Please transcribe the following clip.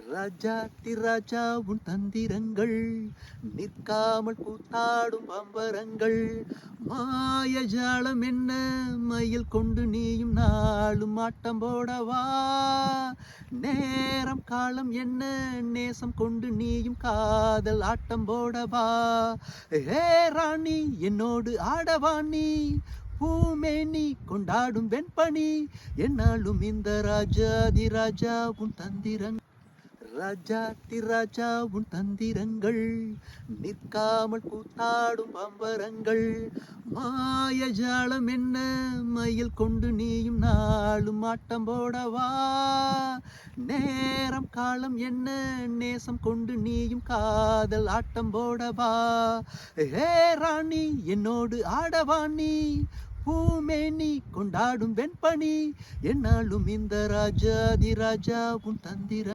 ராஜாத்தி ராஜா உன் தந்திரங்கள் நிற்காமல் கூத்தாடும் பம்பரங்கள் மாயஜாலம் என்ன மயில் கொண்டு நீயும் நாளும் ஆட்டம் போடவா நேரம் காலம் என்ன நேசம் கொண்டு நீயும் காதல் ஆட்டம் போடவா ஹே ராணி என்னோடு ஆடவா நீ பூமேனி கொண்டாடும் வெண்பனி என்னாலும் இந்த ராஜாதி ராஜா உன் தந்திரங்கள் ராஜாத்தி ராஜா உன் தந்திரங்கள் நிற்காமல் கூத்தாடும் பம்பரங்கள் மாயஜாலம் என்ன மயில் கொண்டு நீயும் நாளும் ஆட்டம் போடவா நேரம் காலம் என்ன நேசம் கொண்டு நீயும் காதல் ஆட்டம் போடவா ஹே ராணி என்னோடு ஆடவா நீ பூமேனி கொண்டாடும் வெண்பனி என்னாலும் இந்த ராஜாதி ராஜா உன் தந்திர